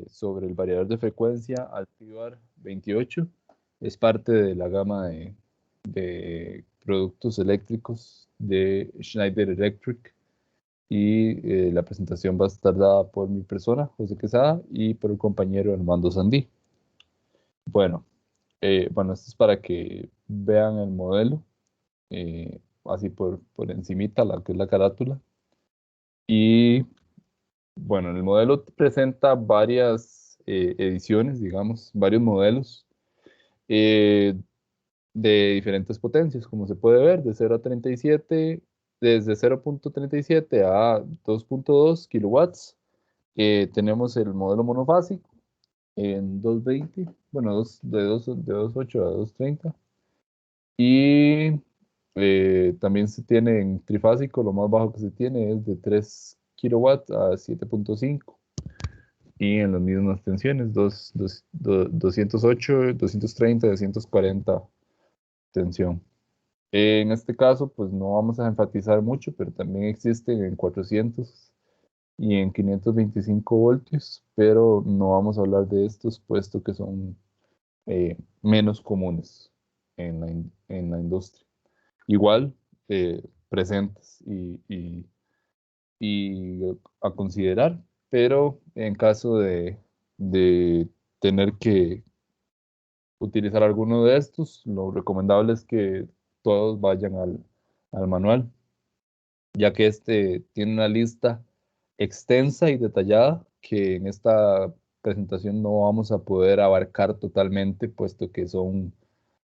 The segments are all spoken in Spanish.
sobre el variador de frecuencia Altivar 28. Es parte de la gama de productos eléctricos de Schneider Electric. Y la presentación va a estar dada por mi persona, José Quesada, y por el compañero Armando Sandí. Bueno, esto es para que vean el modelo, así por encimita, la que es la carátula. Y bueno, el modelo presenta varias ediciones, digamos, varios modelos eh, de diferentes potencias, como se puede ver, de 0 a 37, desde 0.37 a 2.2 kilowatts. Tenemos el modelo monofásico en 220, bueno, de 2.8 a 2.30. Y también se tiene en trifásico, lo más bajo que se tiene es de 3 kilowatts a 7.5. Y en las mismas tensiones, 208, 230, 240 tensión. En este caso, pues no vamos a enfatizar mucho, pero también existen en 400 y en 525 voltios, pero no vamos a hablar de estos, puesto que son menos comunes en la industria. Igual, presentes y a considerar, pero en caso de tener que utilizar alguno de estos, lo recomendable es que todos vayan al manual, ya que este tiene una lista extensa y detallada que en esta presentación no vamos a poder abarcar totalmente, puesto que son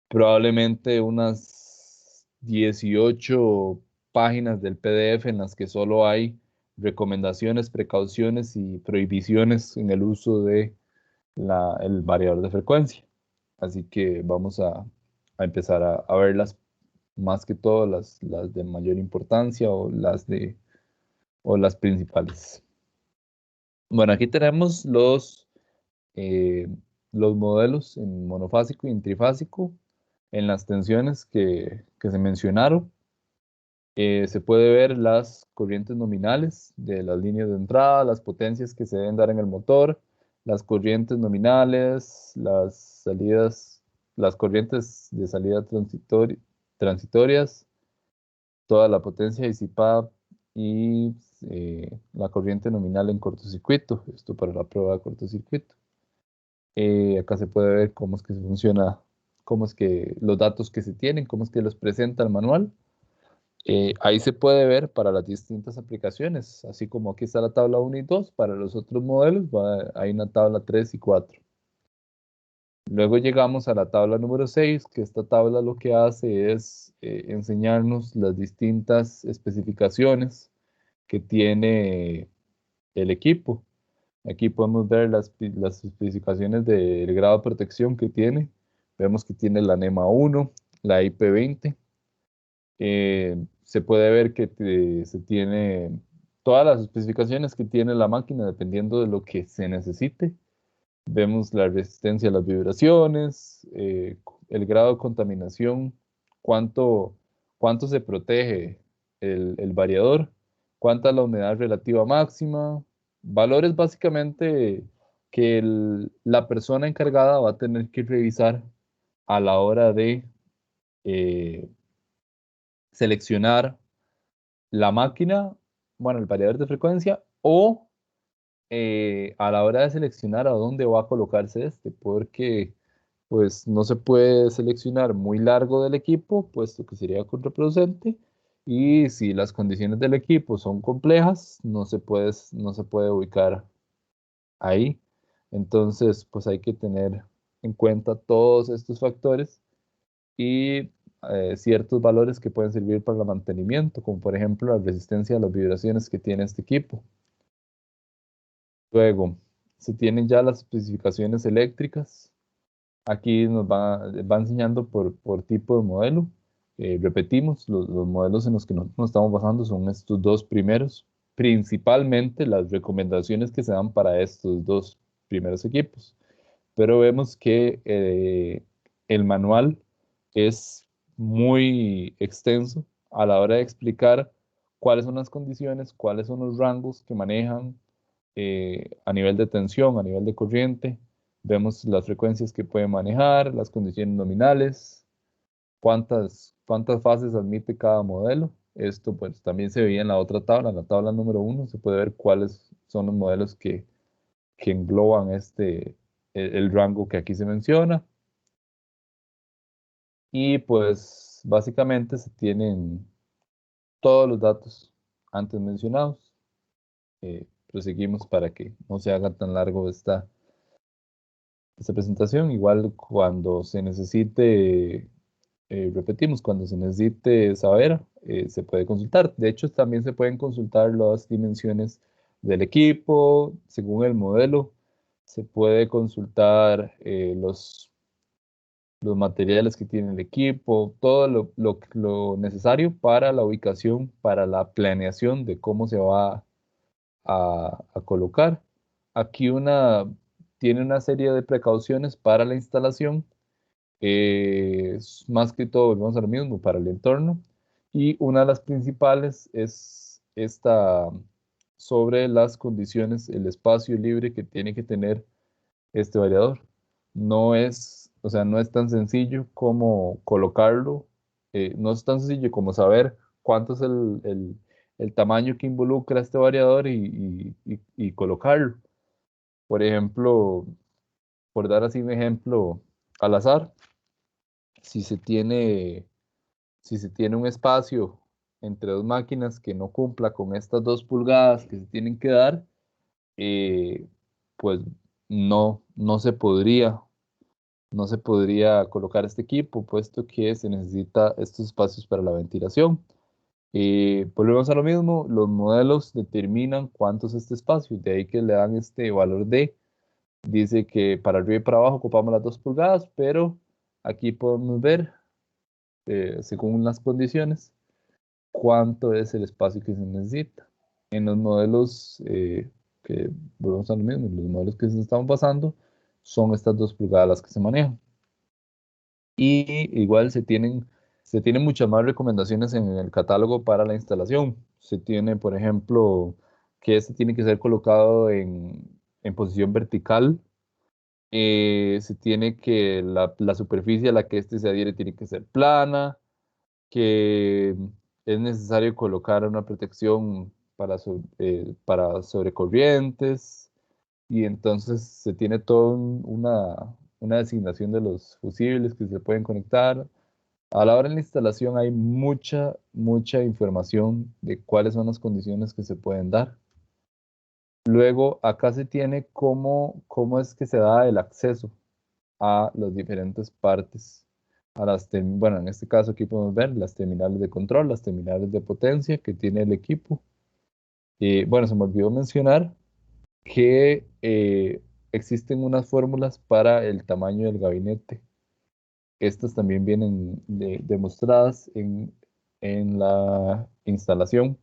probablemente unas 18 páginas del PDF en las que solo hay recomendaciones, precauciones y prohibiciones en el uso de el variador de frecuencia. Así que vamos a empezar a verlas, más que todo las de mayor importancia o las principales. Bueno, aquí tenemos eh, los modelos en monofásico y en trifásico en las tensiones que se mencionaron. Se puede ver las corrientes nominales de las líneas de entrada, las potencias que se deben dar en el motor, las corrientes nominales, las salidas, las corrientes de salida transitorias, toda la potencia disipada y la corriente nominal en cortocircuito, esto para la prueba de cortocircuito. Acá se puede ver cómo es que funciona, cómo es que los datos que se tienen, cómo es que los presenta el manual. Ahí se puede ver para las distintas aplicaciones, así como aquí está la tabla 1 y 2, para los otros modelos hay una tabla 3 y 4. Luego llegamos a la tabla número 6, que esta tabla lo que hace es enseñarnos las distintas especificaciones que tiene el equipo. Aquí podemos ver las especificaciones del grado de protección que tiene. Vemos que tiene la NEMA 1, la IP20. Se puede ver que se tiene todas las especificaciones que tiene la máquina dependiendo de lo que se necesite. Vemos la resistencia a las vibraciones, el grado de contaminación, cuánto, cuánto se protege el variador, cuánta es la humedad relativa máxima, valores básicamente que la persona encargada va a tener que revisar a la hora de eh, seleccionar la máquina, bueno, el variador de frecuencia, o a la hora de seleccionar a dónde va a colocarse este, porque pues no se puede seleccionar muy largo del equipo, puesto que sería contraproducente, y si las condiciones del equipo son complejas, no se puede ubicar ahí. Entonces, pues hay que tener en cuenta todos estos factores y ciertos valores que pueden servir para el mantenimiento, como por ejemplo la resistencia a las vibraciones que tiene este equipo. Luego, se tienen ya las especificaciones eléctricas. Aquí va enseñando por tipo de modelo. Repetimos, los modelos en los que nosotros nos estamos basando son estos dos primeros, principalmente las recomendaciones que se dan para estos dos primeros equipos. Pero vemos que el manual es muy extenso a la hora de explicar cuáles son las condiciones, cuáles son los rangos que manejan, a nivel de tensión, a nivel de corriente. Vemos las frecuencias que puede manejar, las condiciones nominales, cuántas fases admite cada modelo. Esto pues también se veía en la otra tabla, en la tabla número 1, se puede ver cuáles son los modelos que engloban el rango que aquí se menciona. Y pues básicamente se tienen todos los datos antes mencionados. Proseguimos para que no se haga tan largo esta presentación. Igual cuando se necesite, repetimos, cuando se necesite saber, se puede consultar. De hecho, también se pueden consultar las dimensiones del equipo, según el modelo. Se puede consultar los materiales que tiene el equipo, todo lo necesario para la ubicación, para la planeación de cómo se va a colocar. Aquí tiene una serie de precauciones para la instalación, es más que todo, volvemos a lo mismo, para el entorno. Y una de las principales es esta sobre las condiciones, el espacio libre que tiene que tener este variador. No es, o sea, no es tan sencillo como colocarlo, no es tan sencillo como saber cuánto es el tamaño que involucra este variador y colocarlo. Por ejemplo, por dar así un ejemplo al azar, si se tiene, si se tiene un espacio entre dos máquinas que no cumpla con estas 2 pulgadas que se tienen que dar, eh, pues no se podría colocar este equipo, puesto que se necesita estos espacios para la ventilación. Volvemos a lo mismo, los modelos determinan cuánto es este espacio, de ahí que le dan este valor D. Dice que para arriba y para abajo ocupamos las 2 pulgadas, pero aquí podemos ver, según las condiciones, cuánto es el espacio que se necesita. En los modelos que volvemos a lo mismo, los modelos que se están pasando, son estas 2 pulgadas las que se manejan. Y igual se tienen muchas más recomendaciones en el catálogo para la instalación. Se tiene, por ejemplo, que este tiene que ser colocado en posición vertical. Se tiene que la superficie a la que este se adhiere tiene que ser plana, que es necesario colocar una protección para sobrecorrientes, y entonces se tiene toda una designación de los fusibles que se pueden conectar. A la hora de la instalación hay mucha información de cuáles son las condiciones que se pueden dar. Luego, acá se tiene cómo es que se da el acceso a las diferentes partes. Bueno, en este caso aquí podemos ver las terminales de control, las terminales de potencia que tiene el equipo. Bueno, se me olvidó mencionar que existen unas fórmulas para el tamaño del gabinete. Estas también vienen demostradas en la instalación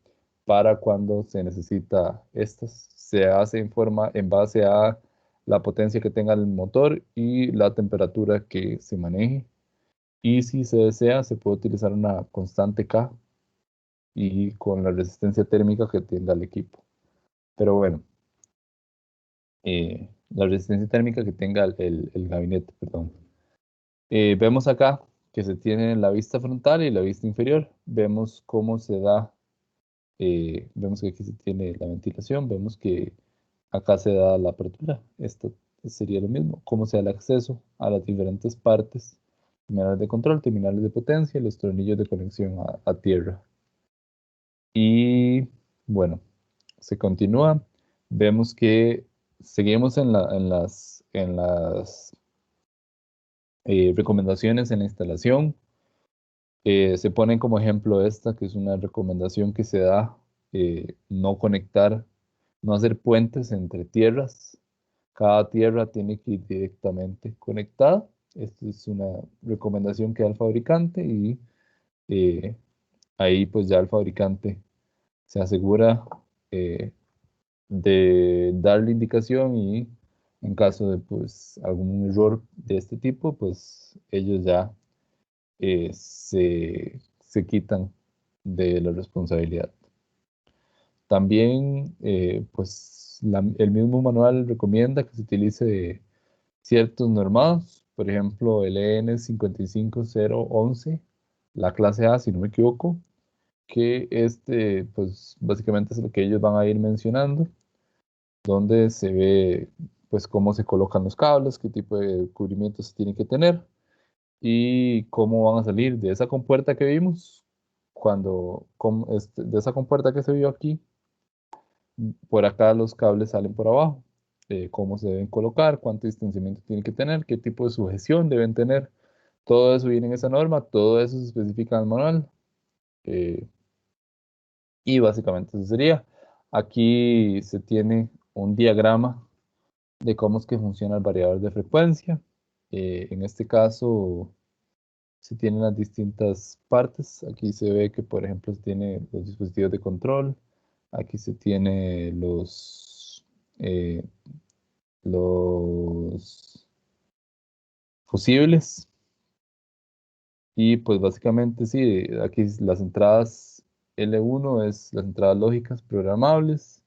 para cuando se necesita estas. Se hace en base a la potencia que tenga el motor y la temperatura que se maneje. Y si se desea, se puede utilizar una constante K y con la resistencia térmica que tenga el equipo. Pero bueno, la resistencia térmica que tenga el gabinete, perdón. Vemos acá que se tiene la vista frontal y la vista inferior. Vemos cómo se da, vemos que aquí se tiene la ventilación, vemos que acá se da la apertura. Esto sería lo mismo, cómo se da el acceso a las diferentes partes, terminales de control, terminales de potencia, los tornillos de conexión a tierra. Y bueno, se continúa. Vemos que seguimos en las recomendaciones en la instalación. Se ponen como ejemplo esta, que es una recomendación que se da, no conectar, no hacer puentes entre tierras. Cada tierra tiene que ir directamente conectada. Esta es una recomendación que da el fabricante y eh, ahí pues ya el fabricante se asegura eh, de darle indicación, y en caso de pues algún error de este tipo, pues ellos ya se quitan de la responsabilidad. También, pues, el mismo manual recomienda que se utilice ciertos normados, por ejemplo, el EN 55011, la clase A, si no me equivoco, que pues básicamente es lo que ellos van a ir mencionando, donde se ve pues cómo se colocan los cables, qué tipo de cubrimiento se tiene que tener y cómo van a salir de esa compuerta que vimos, de esa compuerta que se vio aquí, por acá los cables salen por abajo, cómo se deben colocar, cuánto distanciamiento tienen que tener, qué tipo de sujeción deben tener, todo eso viene en esa norma, todo eso se especifica en el manual. eh, y básicamente eso sería. Aquí se tiene un diagrama de cómo es que funciona el variador de frecuencia. En este caso se tienen las distintas partes. Aquí se ve que, por ejemplo, se tiene los dispositivos de control. Aquí se tiene eh, los fusibles. Y pues básicamente sí, aquí las entradas L1 es las entradas lógicas programables.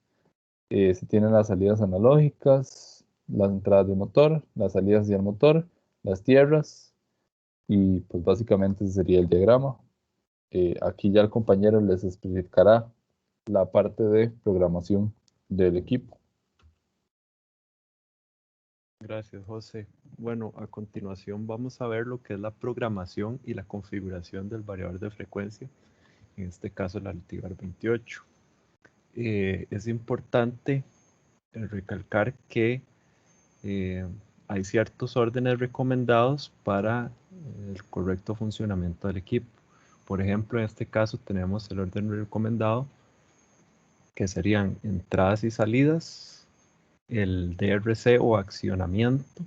Se tienen las salidas analógicas, las entradas de motor, las salidas hacia el motor, las tierras. Y pues básicamente ese sería el diagrama. Aquí ya el compañero les especificará la parte de programación del equipo. Gracias, José. Bueno, a continuación vamos a ver lo que es la programación y la configuración del variador de frecuencia, en este caso el Altivar 28. Es importante recalcar que hay ciertos órdenes recomendados para el correcto funcionamiento del equipo. Por ejemplo, en este caso tenemos el orden recomendado que serían entradas y salidas, el DRC o accionamiento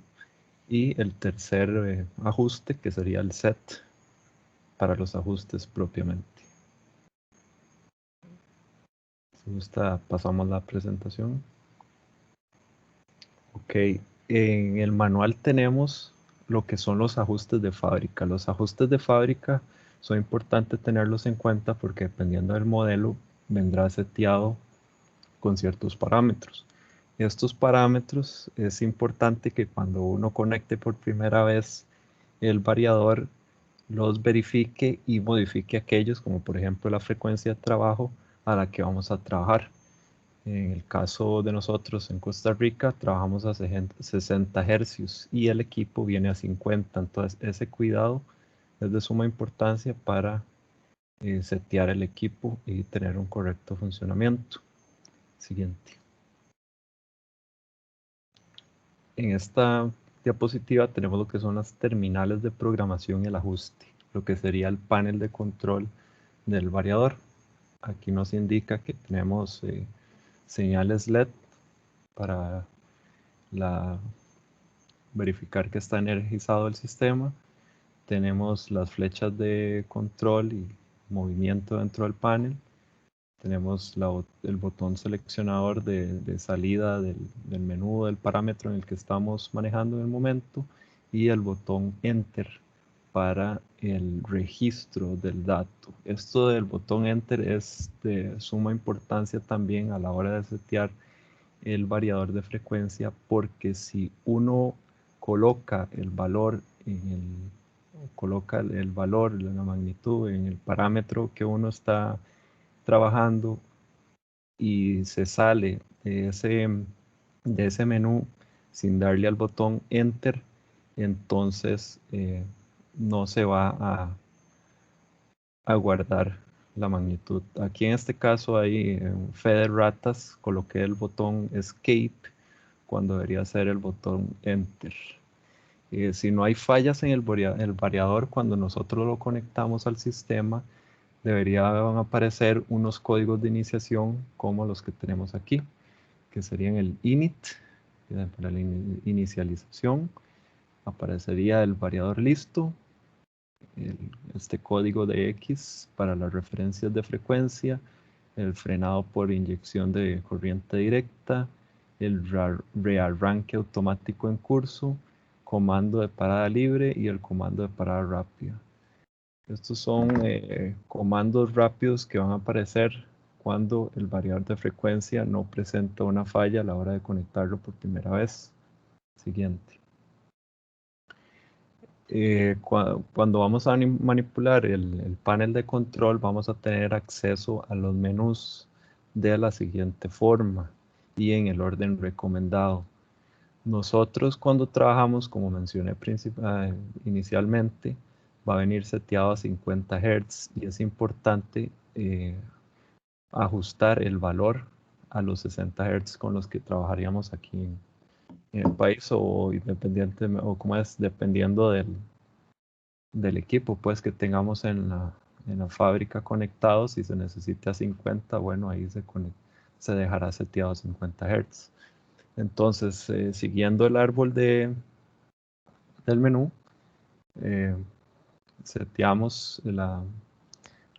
y el tercer ajuste que sería el set para los ajustes propiamente. Si gusta, pasamos la presentación. Ok, en el manual tenemos lo que son los ajustes de fábrica. Los ajustes de fábrica son importantes tenerlos en cuenta porque dependiendo del modelo vendrá seteado con ciertos parámetros. Estos parámetros es importante que cuando uno conecte por primera vez el variador los verifique y modifique aquellos, como por ejemplo la frecuencia de trabajo a la que vamos a trabajar. En el caso de nosotros en Costa Rica trabajamos a 60 hercios y el equipo viene a 50, entonces ese cuidado es de suma importancia para setear el equipo y tener un correcto funcionamiento. Siguiente. En esta diapositiva tenemos lo que son las terminales de programación y el ajuste, lo que sería el panel de control del variador. Aquí nos indica que tenemos señales LED para verificar que está energizado el sistema. Tenemos las flechas de control y movimiento dentro del panel. Tenemos el botón seleccionador de salida del menú del parámetro en el que estamos manejando en el momento y el botón Enter para el registro del dato. Esto del botón Enter es de suma importancia también a la hora de setear el variador de frecuencia, porque si uno coloca el valor la magnitud en el parámetro que uno está trabajando y se sale de ese menú sin darle al botón Enter, entonces no se va a guardar la magnitud. Aquí en este caso hay fe de ratas, coloqué el botón Escape cuando debería ser el botón Enter. Si no hay fallas en el variador, cuando nosotros lo conectamos al sistema, deberían aparecer unos códigos de iniciación como los que tenemos aquí, que serían el init, para la inicialización, aparecería el variador listo, este código de X para las referencias de frecuencia, el frenado por inyección de corriente directa, el rearranque automático en curso, comando de parada libre y el comando de parada rápida. Estos son comandos rápidos que van a aparecer cuando el variador de frecuencia no presenta una falla a la hora de conectarlo por primera vez. Siguiente. Cuando vamos a manipular el panel de control, vamos a tener acceso a los menús de la siguiente forma y en el orden recomendado. Nosotros cuando trabajamos, como mencioné inicialmente, va a venir seteado a 50 Hz y es importante ajustar el valor a los 60 Hz con los que trabajaríamos aquí en el país o independiente, o como es, dependiendo del equipo pues que tengamos en la fábrica conectado. Si se necesita 50, bueno, ahí se dejará seteado a 50 Hz. Entonces, siguiendo el árbol del menú, seteamos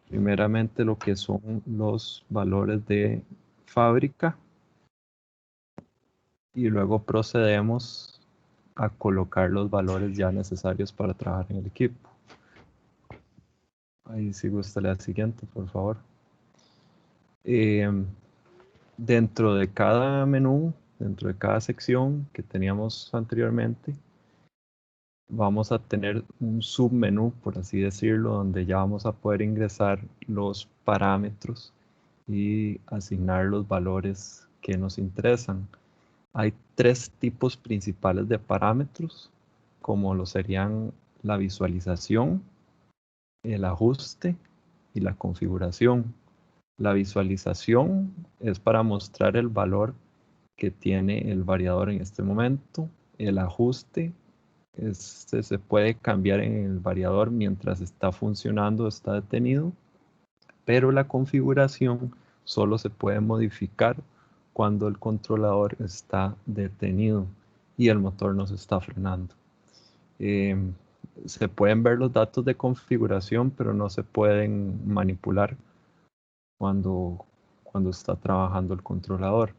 primeramente lo que son los valores de fábrica y luego procedemos a colocar los valores ya necesarios para trabajar en el equipo. Ahí si gusta la siguiente, por favor. Dentro de cada menú, dentro de cada sección que teníamos anteriormente, vamos a tener un submenú, por así decirlo, donde ya vamos a poder ingresar los parámetros y asignar los valores que nos interesan. Hay tres tipos principales de parámetros, como lo serían la visualización, el ajuste y la configuración. La visualización es para mostrar el valor que tiene el variador en este momento. El ajuste se puede cambiar en el variador mientras está funcionando, está detenido, pero la configuración solo se puede modificar cuando el controlador está detenido y el motor nos está frenando. Se pueden ver los datos de configuración, pero no se pueden manipular cuando está trabajando el controlador.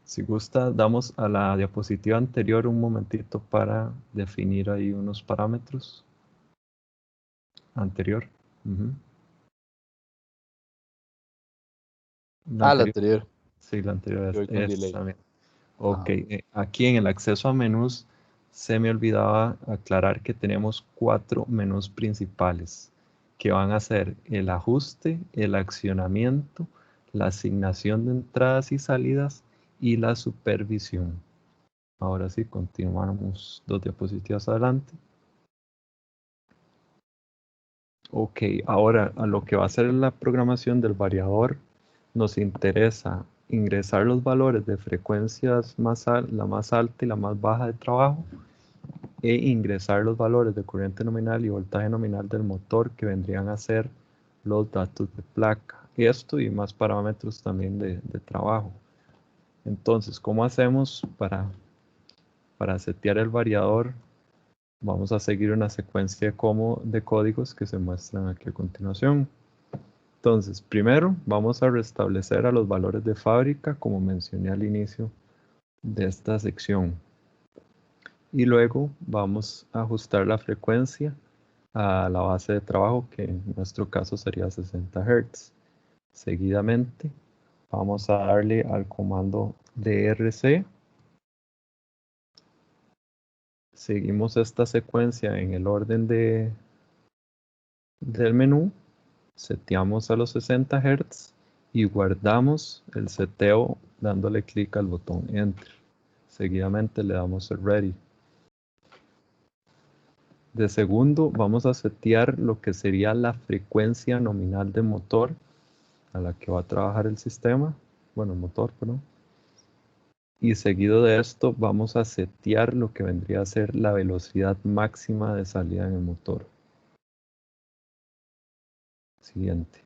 Si gusta, damos a la diapositiva anterior un momentito para definir ahí unos parámetros. Anterior. La anterior. Sí, la anterior Yo voy con es delay. también. Ok, aquí en el acceso a menús se me olvidaba aclarar que tenemos 4 menús principales que van a ser el ajuste, el accionamiento, la asignación de entradas y salidas y la supervisión. Ahora sí, continuamos 2 diapositivas adelante. Ok, ahora a lo que va a ser la programación del variador, nos interesa ingresar los valores de frecuencias la más alta y la más baja de trabajo e ingresar los valores de corriente nominal y voltaje nominal del motor, que vendrían a ser los datos de placa. Esto y más parámetros también de trabajo. Entonces, ¿cómo hacemos para setear el variador? Vamos a seguir una secuencia de códigos que se muestran aquí a continuación. Entonces, primero vamos a restablecer a los valores de fábrica, como mencioné al inicio de esta sección. Y luego vamos a ajustar la frecuencia a la base de trabajo, que en nuestro caso sería 60 Hz. Seguidamente vamos a darle al comando DRC. Seguimos esta secuencia en el orden del menú. Seteamos a los 60 Hz y guardamos el seteo dándole clic al botón Enter. Seguidamente le damos el Ready. De segundo vamos a setear lo que sería la frecuencia nominal de motor a la que va a trabajar el sistema, bueno, el motor, perdón. Y seguido de esto vamos a setear lo que vendría a ser la velocidad máxima de salida en el motor. Siguiente.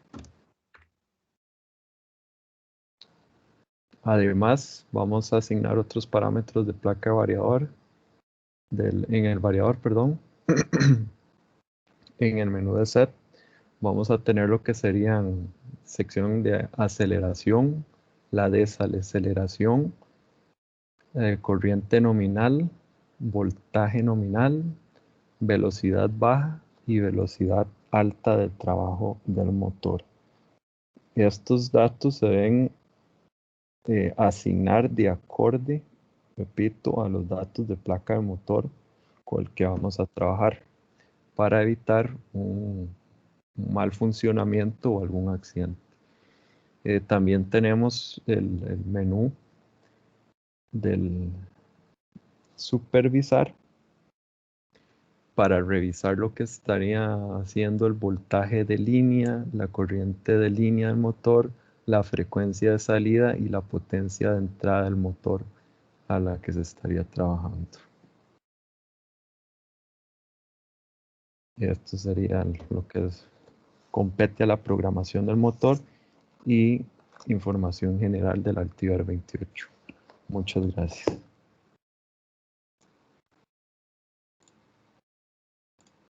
Además, vamos a asignar otros parámetros de placa de variador, en el variador, perdón. En el menú de set vamos a tener lo que serían sección de aceleración, la desaceleración, corriente nominal, voltaje nominal, velocidad baja y velocidad alta del trabajo del motor. Estos datos se deben asignar de acorde, repito, a los datos de placa del motor con el que vamos a trabajar para evitar un mal funcionamiento o algún accidente. También tenemos el menú del supervisar para revisar lo que estaría haciendo el voltaje de línea, la corriente de línea del motor, la frecuencia de salida y la potencia de entrada del motor a la que se estaría trabajando. Esto sería lo que compete a la programación del motor y información general del Altivar 28. Muchas gracias.